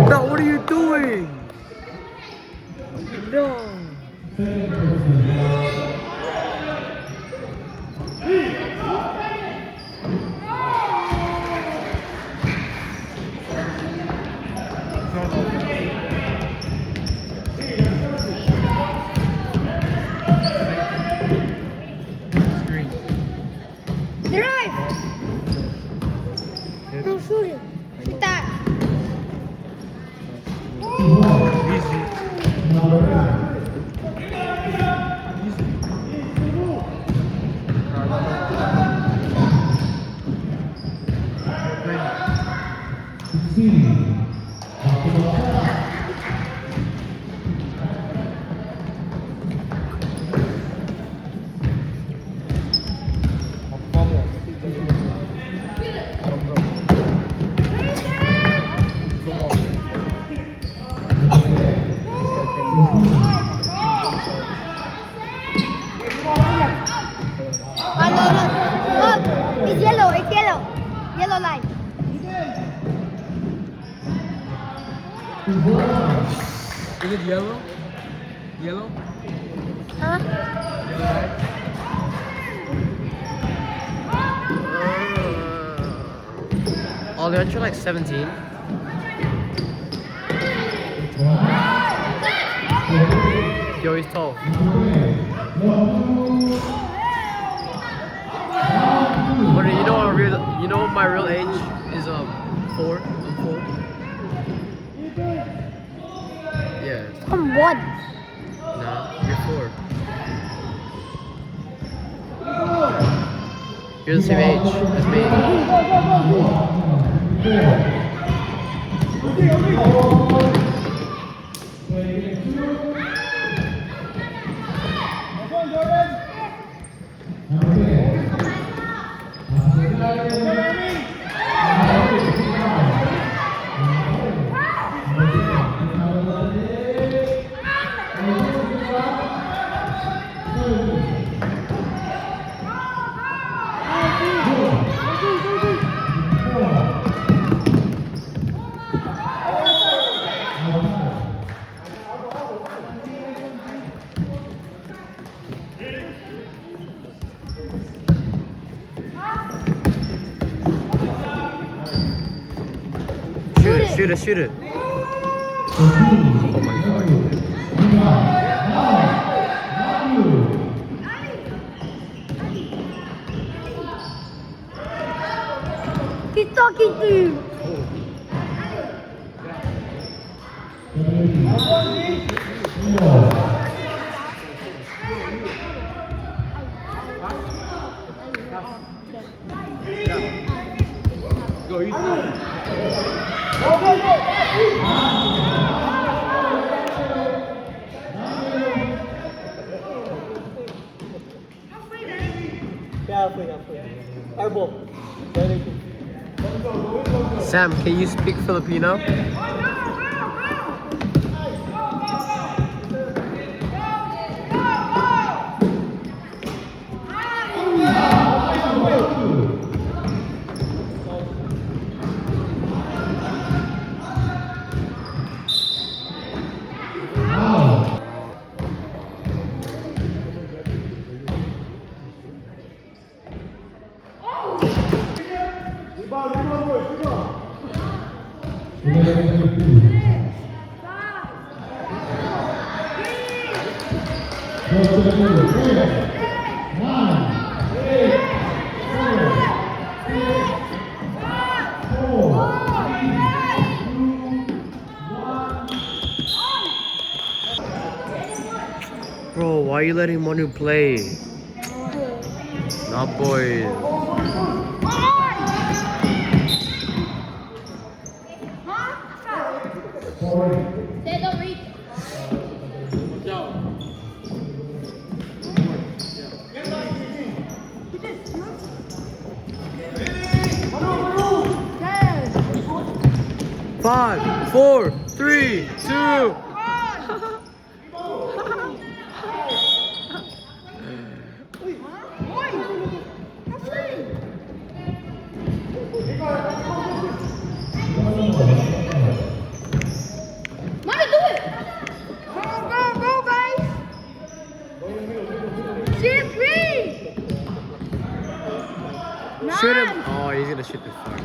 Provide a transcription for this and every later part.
No, what are you doing? No. Drive! No, shoot it. Shoot that. Look, it's yellow, it's yellow. Yellow line. Is it yellow? Yellow? Huh? Oh, aren't you like 17? Yo, he's tall. But you know my real age is 4. I'm 4. Yeah. I'm one. Nah, you're 4. You're the same age as me. Shoot it, shoot it. Oh my god. He's talking to you. Go, easy. Sam, can you speak Filipino? Bro, why are you letting Manu play? Not boys. Five, four, three, two. Mommy, do it! Go, guys! Shoot three! Shoot him. Oh, he's gonna shoot the far.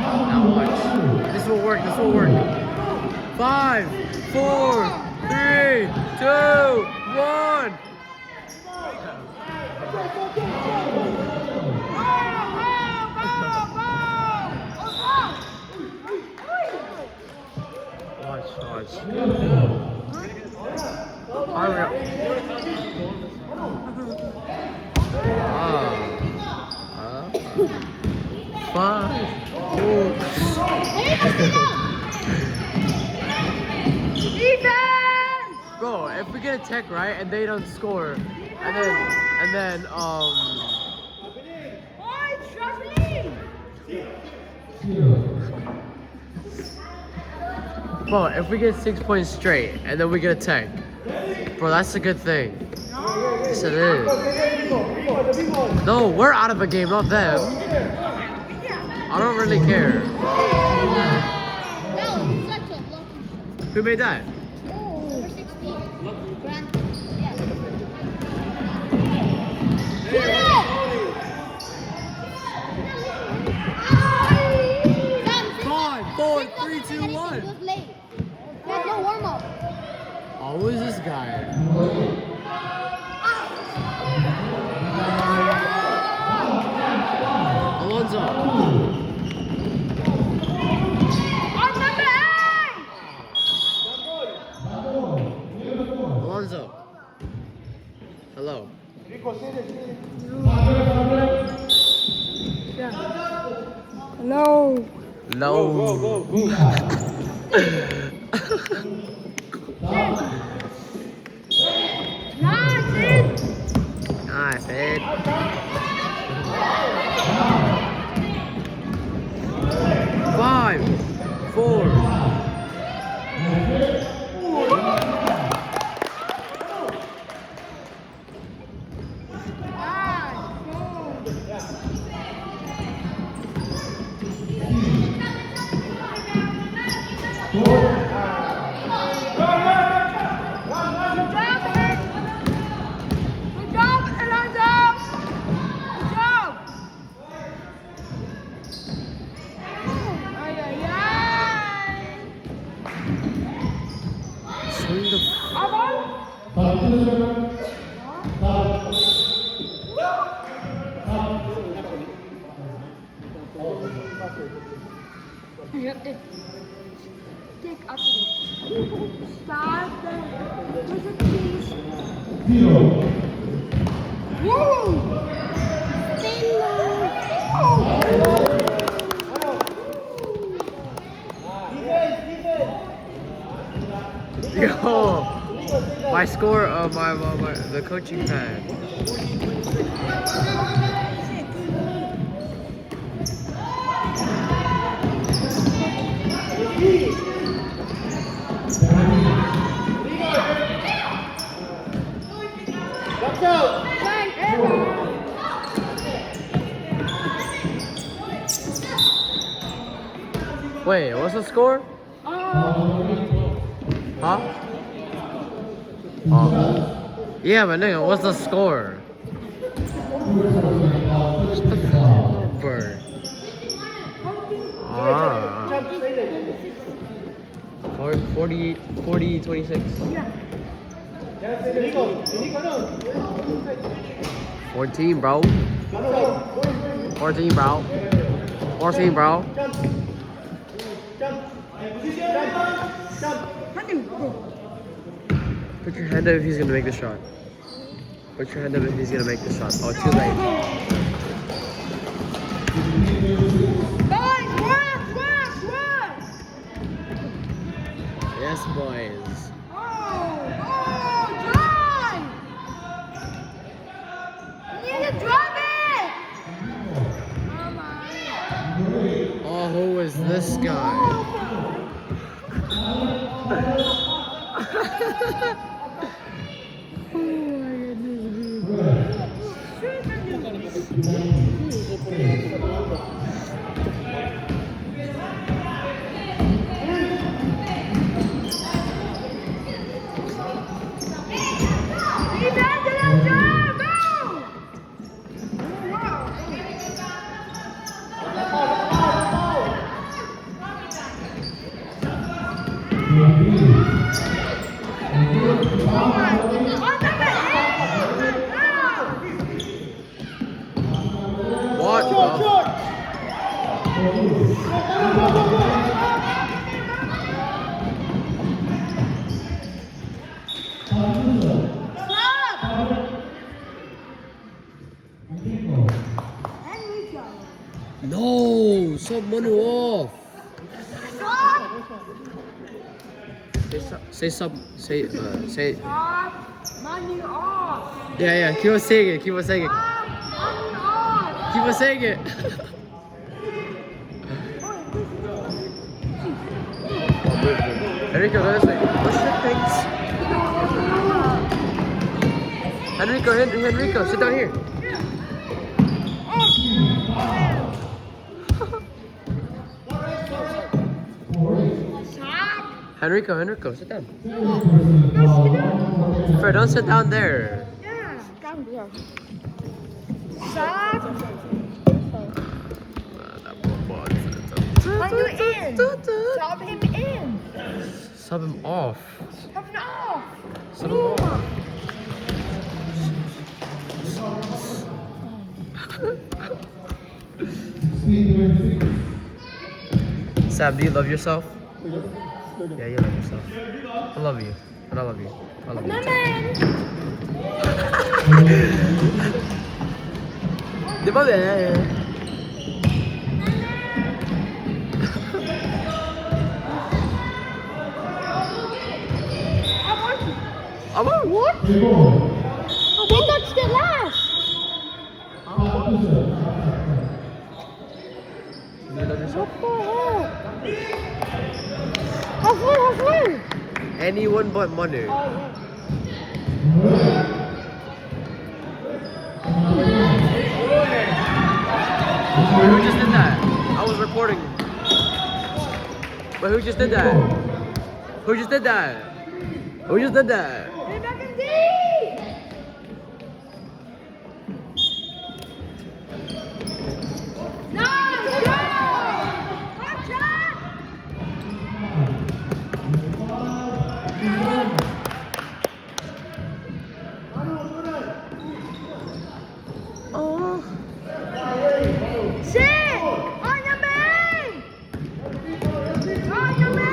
Now watch. This will work. This will work. 5, 4, 3, 2, 1. Watch. Hurry up. Five, four. Bro, if we get a tech right and they don't score, and then bro, if we get 6 points straight and then we get a tech, bro, that's a good thing. Yes, it is. No, we're out of a game, not them. I don't really care. Who made that? Five, four, three, two, one. There's no warm up. Oh, who is this guy? Alonso. Alonso. Hello. No. No. Nice, Ed. 5, 4. Swing the. You have to take up this. Start the please. Woo! Yo, my score of my the coaching pad. Wait, what's the score? Huh? Oh. Yeah, but nigga, what's the score? Bird. Ah. 40, 26. 14, bro. 14, bro. 14, bro. Put your hand up if he's gonna make the shot. Put your hand up if he's gonna make the shot. Oh, too late. Guys, work! Yes, boys. Drive! You need to drive it! Oh, who is this guy? What the? No, someone off. Say some. Say. Money off! Yeah. Keep on saying it. Keep on saying it. Money off! Keep on saying it. Enrico, go this way. Push the things. Enrico, sit down here. Enrico, sit down. Fred, don't sit down there. When you in, sub him in. Sub him off. Sub him off. Sub him off. Sam, do you love yourself? Yeah, you love yourself. I love you. And I love you. I love you. Di ba what? They touched it last. Do you love yourself? Halfway. Anyone but money. Who just did that? I was recording. But who just did that? Who just did that? Who just did that? Hey, back in D. Nice go! Watch out! Oh. Sit! On your man! On your man!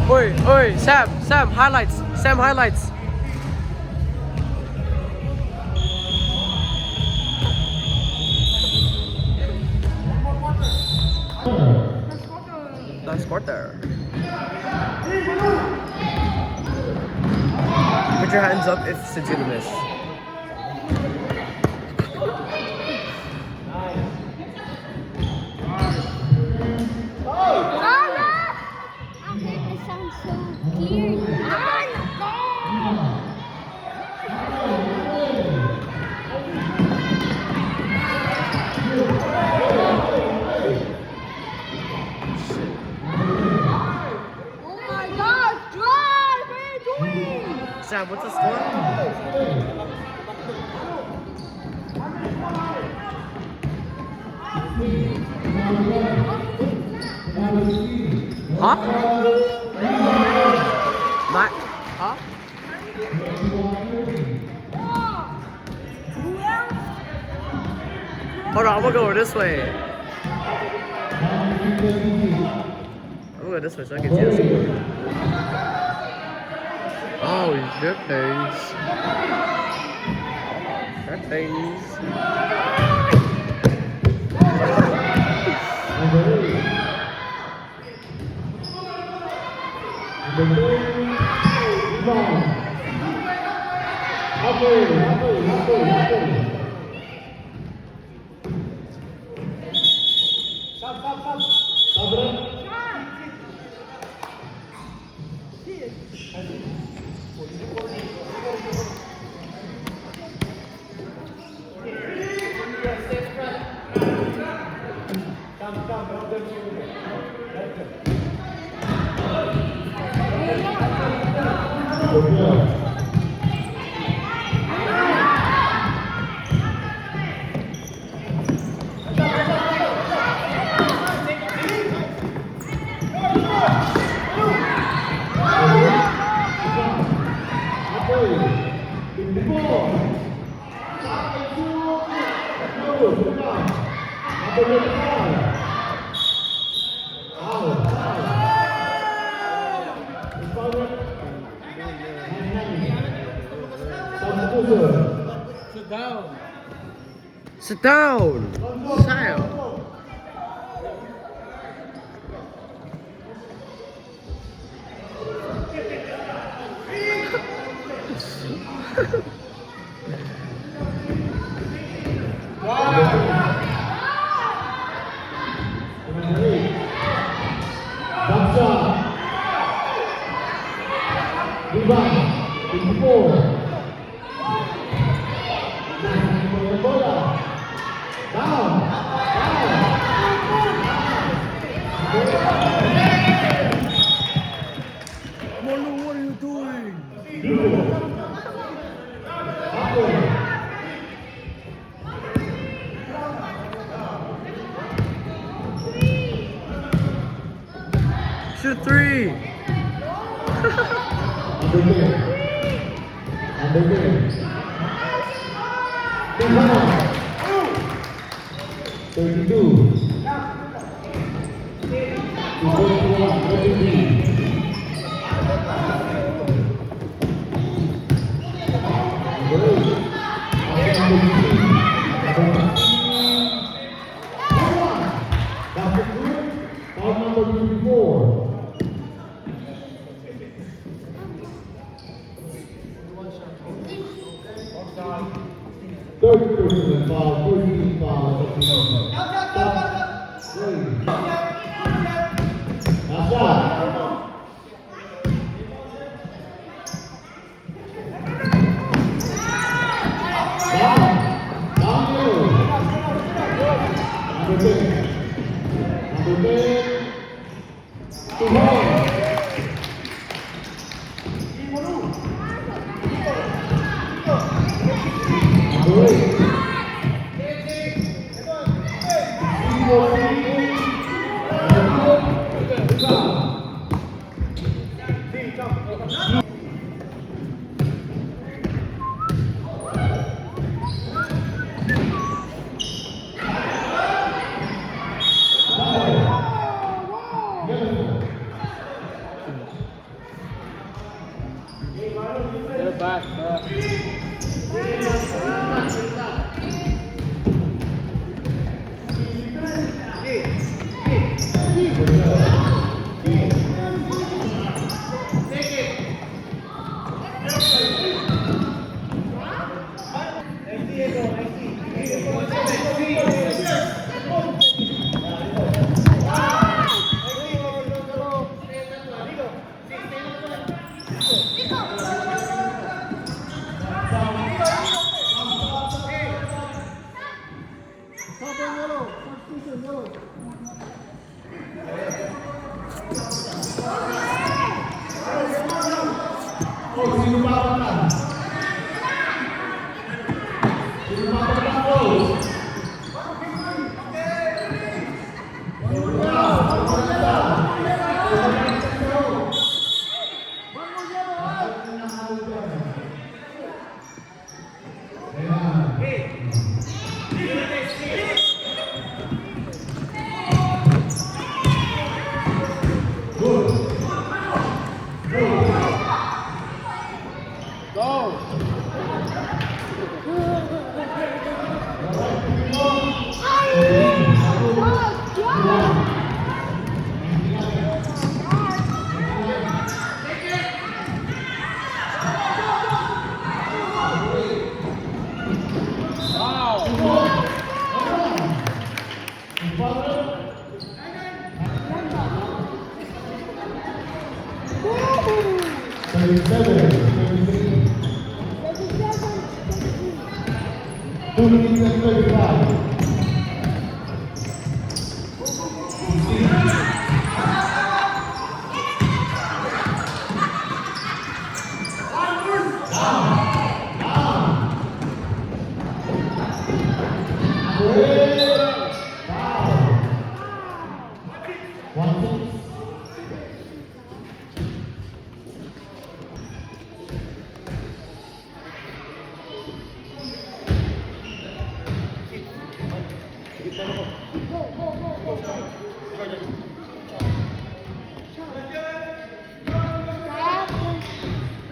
Oi, oi, Sam, highlights. Sam, highlights. Nice quarter. Put your hands up if since you miss. I hate the sound so clear. Oh my gosh, drive! What are you doing? Sam, what's the score? Huh? Not, huh? Hold on, I'm gonna go this way. I'm gonna go this way so I can see the score. Oh, your face. Your face. Sit down. Sam. Molu, what are you doing? Shoot three.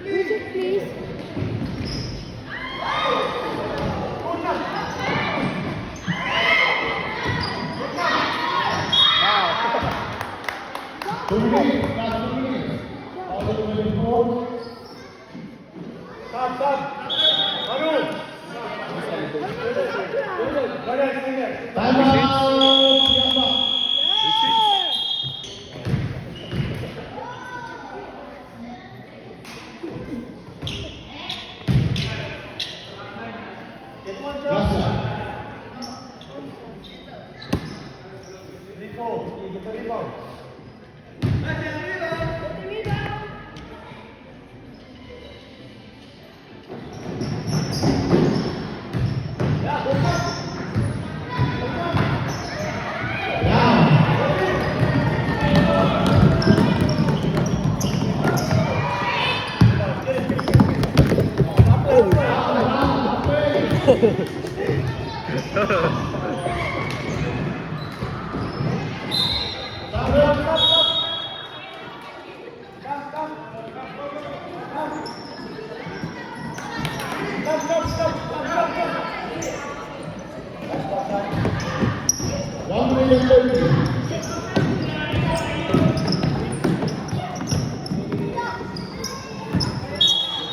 Music, please.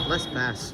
Let's pass.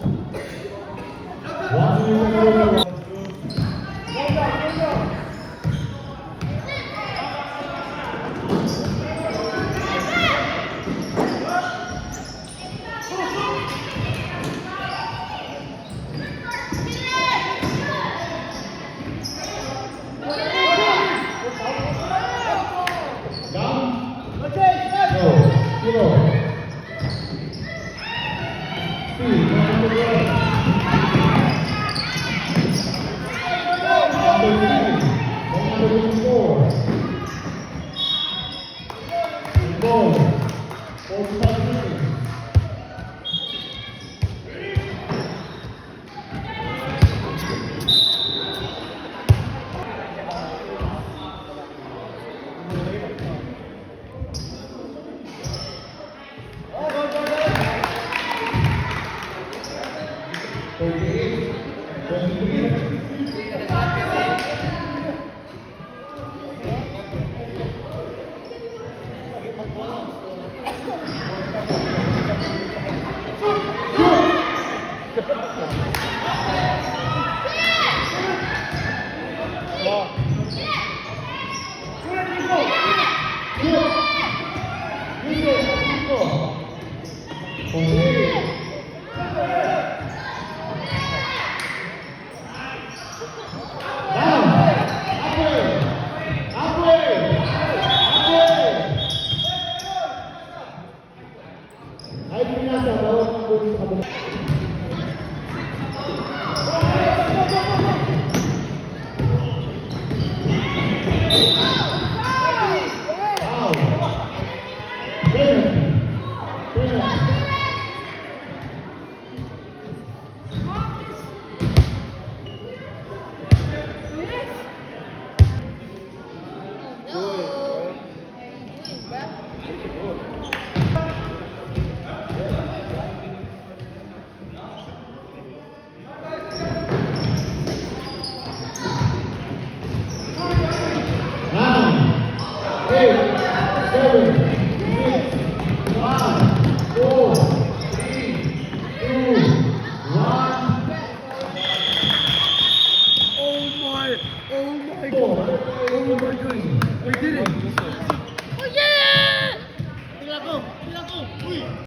Oh, yeah!